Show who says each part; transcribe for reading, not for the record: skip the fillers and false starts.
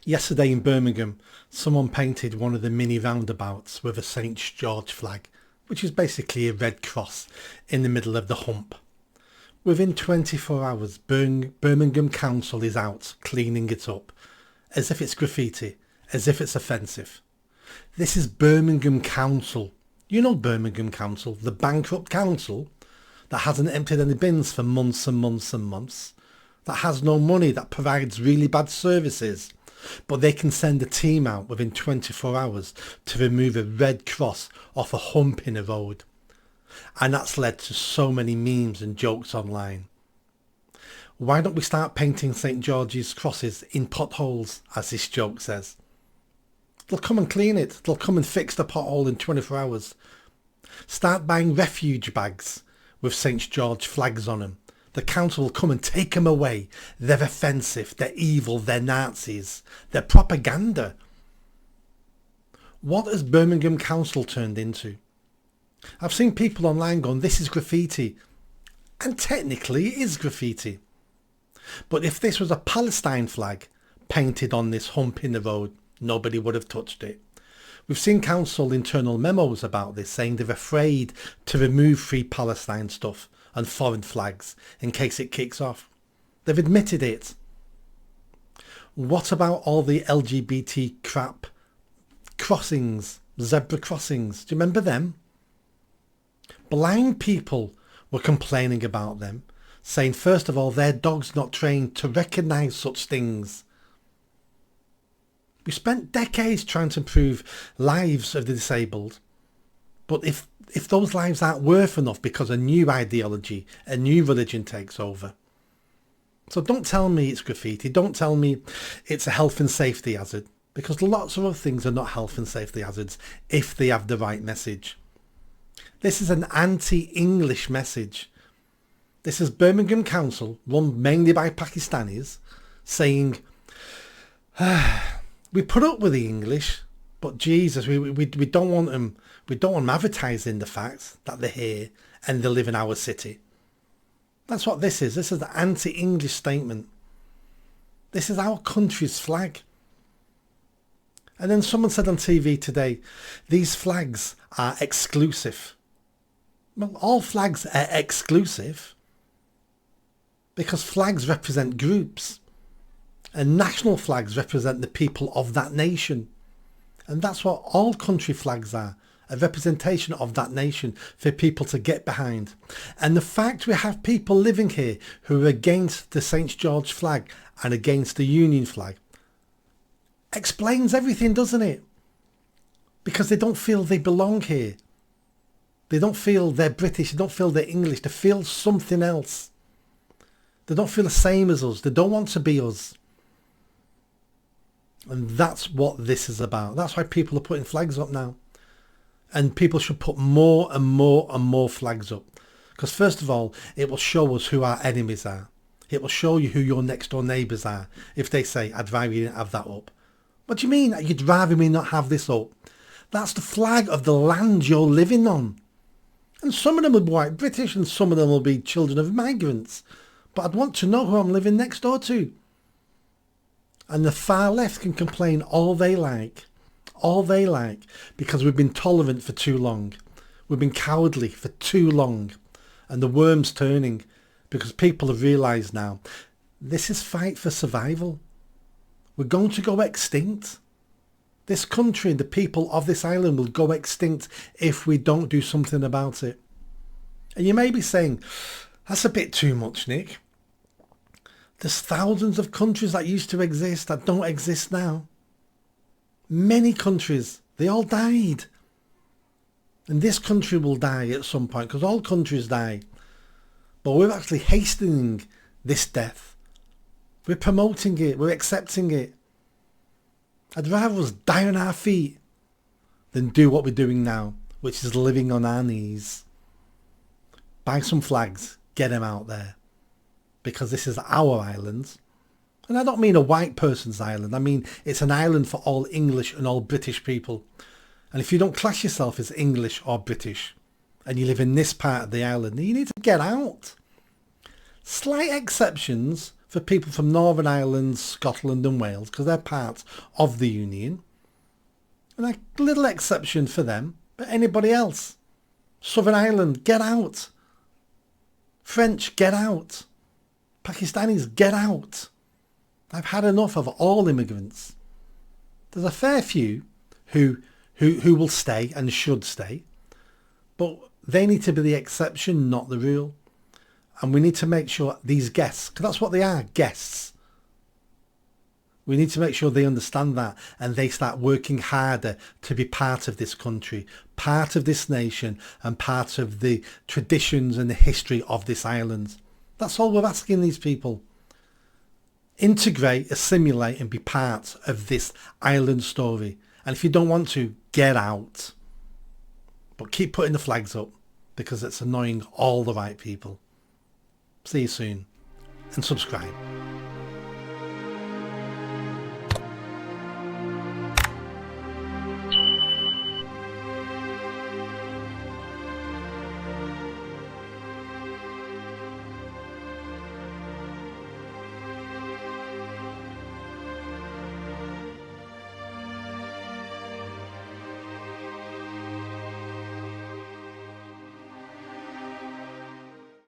Speaker 1: Yesterday in Birmingham, someone painted one of the mini roundabouts with a St George flag, which is basically a red cross in the middle of the hump. Within 24 hours, Birmingham Council is out cleaning it up, as if it's graffiti, as if it's offensive. This is Birmingham Council. You know Birmingham Council, the bankrupt council that hasn't emptied any bins for months and months and months, that has no money, that provides really bad services. But they can send a team out within 24 hours to remove a red cross off a hump in a road. And that's led to so many memes and jokes online. Why don't we start painting St George's crosses in potholes, as this joke says? They'll come and clean it. They'll come and fix the pothole in 24 hours. Start buying refuge bags with St George flags on them. The council will come and take them away. They're offensive, they're evil, they're Nazis, they're propaganda. What has Birmingham Council turned into? I've seen people online going, this is graffiti. And technically it is graffiti. But if this was a Palestine flag painted on this hump in the road, nobody would have touched it. We've seen council internal memos about this saying they're afraid to remove Free Palestine stuff and foreign flags in case it kicks off. They've admitted it. What about all the LGBT crap crossings, zebra crossings? Do you remember them? Blind people were complaining about them, saying first of all their dog's not trained to recognise such things. We spent decades trying to improve lives of the disabled, but if those lives aren't worth enough because a new ideology, a new religion takes over. So don't tell me it's graffiti, don't tell me it's a health and safety hazard, because lots of other things are not health and safety hazards if they have the right message. This is an anti-English message. This is Birmingham Council, run mainly by Pakistanis, saying, we put up with the English, but Jesus, we don't want them. We don't want them advertising the fact that they're here and they live in our city. That's what this is. This is the anti-English statement. This is our country's flag. And then someone said on TV today, these flags are exclusive. Well, all flags are exclusive because flags represent groups. And national flags represent the people of that nation. And that's what all country flags are. A representation of that nation for people to get behind. And the fact we have people living here who are against the St George flag and against the Union flag explains everything, doesn't it? Because they don't feel they belong here. They don't feel they're British. They don't feel they're English. They feel something else. They don't feel the same as us. They don't want to be us. And that's what this is about. That's why people are putting flags up now. And people should put more and more and more flags up. Because first of all, it will show us who our enemies are. It will show you who your next door neighbours are. If they say, I'd rather you didn't have that up. What do you mean? You'd rather me not have this up? That's the flag of the land you're living on. And some of them will be white British and some of them will be children of migrants. But I'd want to know who I'm living next door to. And the far left can complain all they like. All they like, because we've been tolerant for too long. We've been cowardly for too long. And the worm's turning because people have realised now this is fight for survival. We're going to go extinct. This country, the people of this island will go extinct if we don't do something about it. And you may be saying, that's a bit too much, Nick. There's thousands of countries that used to exist that don't exist now. Many countries, they all died. And this country will die at some point because all countries die. But we're actually hastening this death. We're promoting it. We're accepting it. I'd rather us die on our feet than do what we're doing now, which is living on our knees. Buy some flags. Get them out there. Because this is our island. And I don't mean a white person's island. I mean, it's an island for all English and all British people. And if you don't class yourself as English or British and you live in this part of the island, you need to get out. Slight exceptions for people from Northern Ireland, Scotland and Wales, because they're part of the Union. And a little exception for them, but anybody else. Southern Ireland, get out. French, get out. Pakistanis, get out. I've had enough of all immigrants. There's a fair few who will stay and should stay, but they need to be the exception, not the rule. And we need to make sure these guests, because that's what they are, guests. We need to make sure they understand that and they start working harder to be part of this country, part of this nation and part of the traditions and the history of this island. That's all we're asking these people. Integrate, assimilate and be part of this island story. And if you don't want to, get out. But keep putting the flags up because it's annoying all the right people. See you soon and subscribe.